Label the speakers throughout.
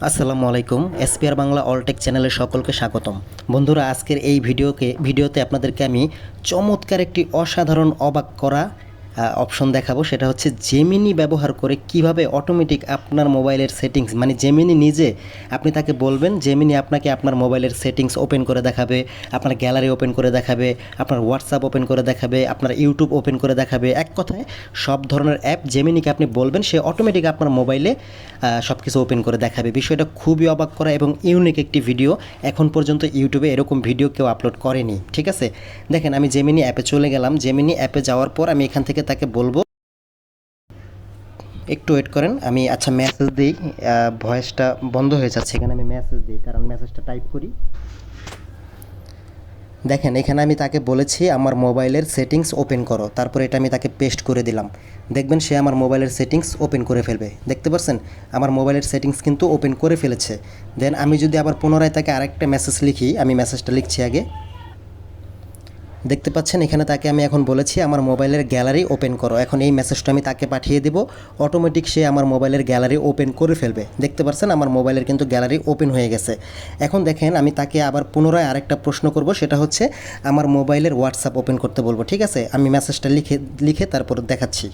Speaker 1: আসসালামু আলাইকুম। এসপিআর বাংলা অলটেক চ্যানেলে সকলকে স্বাগতম। বন্ধুরা, আজকের এই ভিডিওতে আপনাদেরকে আমি চমৎকার একটি অসাধারণ অবাক করা অপশন দেখাবো। সেটা হচ্ছে জেমিনি ব্যবহার করে কিভাবে অটোমেটিক আপনার মোবাইলের সেটিংস, মানে জেমিনি নিজে, আপনি তাকে বলবেন, জেমিনি আপনাকে আপনার মোবাইলের সেটিংস ওপেন করে দেখাবে, আপনার গ্যালারি ওপেন করে দেখাবে, আপনার হোয়াটসঅ্যাপ ওপেন করে দেখাবে, আপনার ইউটিউব ওপেন করে দেখাবে। এক কথায় সব ধরনের অ্যাপ জেমিনিকে আপনি বলবেন, সে অটোমেটিক আপনার মোবাইলে সব কিছু ওপেন করে দেখাবে। বিষয়টা খুবই অবাক করা এবং ইউনিক একটি ভিডিও। এখন পর্যন্ত ইউটিউবে এরকম ভিডিও কেউ আপলোড করেনি। ঠিক আছে, দেখেন আমি জেমিনি অ্যাপে চলে গেলাম। জেমিনি অ্যাপে যাওয়ার পর আমি এখান থেকে তাকে বলবো, একটু ওয়েট করেন, আমি আচ্ছা মেসেজ দিই। ভয়েসটা বন্ধ হয়ে যাচ্ছে, এখানে আমি মেসেজ দিই, কারণ মেসেজটা টাইপ করি। দেখেন এখানে আমি তাকে বলেছি আমার মোবাইলের সেটিংস ওপেন করো, তারপর এটা আমি তাকে পেস্ট করে দিলাম। দেখবেন সে আমার মোবাইলের সেটিংস ওপেন করে ফেলবে। দেখতে পাচ্ছেন আমার মোবাইলের সেটিংস কিন্তু ওপেন করে ফেলেছে। দেন আমি যদি আবার পুনরায় তাকে আরেকটা মেসেজ লিখি, আমি মেসেজটা লিখছি আগে। দেখতে পাচ্ছেন এখানে তাকে আমি এখন বলেছি আমার মোবাইলের গ্যালারি ওপেন করো। এখন এই মেসেজটা আমি তাকে পাঠিয়ে দেব, অটোমেটিক সে আমার মোবাইলের গ্যালারি ওপেন করে ফেলবে। দেখতে পাচ্ছেন আমার মোবাইলের কিন্তু গ্যালারি ওপেন হয়ে গেছে। এখন দেখেন আমি তাকে আবার পুনরায় আরেকটা প্রশ্ন করব, সেটা হচ্ছে আমার মোবাইলের হোয়াটসঅ্যাপ ওপেন করতে বলবো। ঠিক আছে, আমি মেসেজটা লিখে লিখে তারপর দেখাচ্ছি।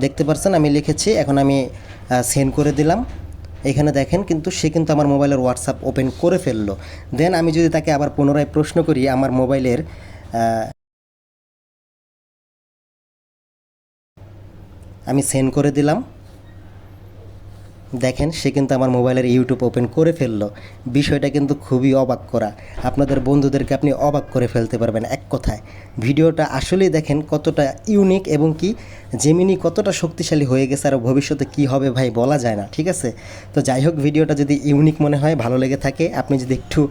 Speaker 1: দেখতে পাচ্ছেন আমি লিখেছি, এখন আমি সেন্ড করে দিলাম। এখানে দেখেন কিন্তু সে কিন্তু আমার মোবাইলের হোয়াটসঅ্যাপ ওপেন করে ফেললো। দেন আমি যদি তাকে আবার পুনরায় প্রশ্ন করি আমার মোবাইলের, আমি সেন্ড করে দিলাম। দেখেন সে কিন্তু আমার মোবাইলের ইউটিউব ওপেন করে ফেললো। বিষয়টা কিন্তু খুবই অবাক করা। আপনাদের বন্ধুদেরকে আপনি অবাক করে ফেলতে পারবেন এক কথায়। ভিডিওটা আসলেই দেখেন কতটা ইউনিক এবং কি জেমিনি কতটা শক্তিশালী হয়ে গেছে, আর ভবিষ্যতে কি হবে ভাই বলা যায় না। ঠিক আছে, তো যাই হোক, ভিডিওটা যদি ইউনিক মনে হয়, ভালো লেগে থাকে, আপনি যদি একটু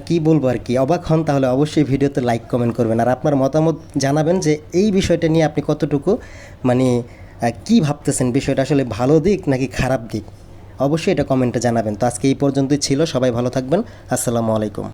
Speaker 1: কি বলবো আর কি অবাক হন, তাহলে অবশ্যই ভিডিওতে লাইক কমেন্ট করবেন, আর আপনার মতামত জানাবেন যে এই বিষয়টা নিয়ে আপনি কতটুকু মানে কী ভাবতেছেন, বিষয়টা আসলে ভালো দিক নাকি খারাপ দিক। অবশ্যই এটা কমেন্টে জানাবেন। তো আজকে এই পর্যন্তই ছিল, সবাই ভালো থাকবেন। আসসালামু আলাইকুম।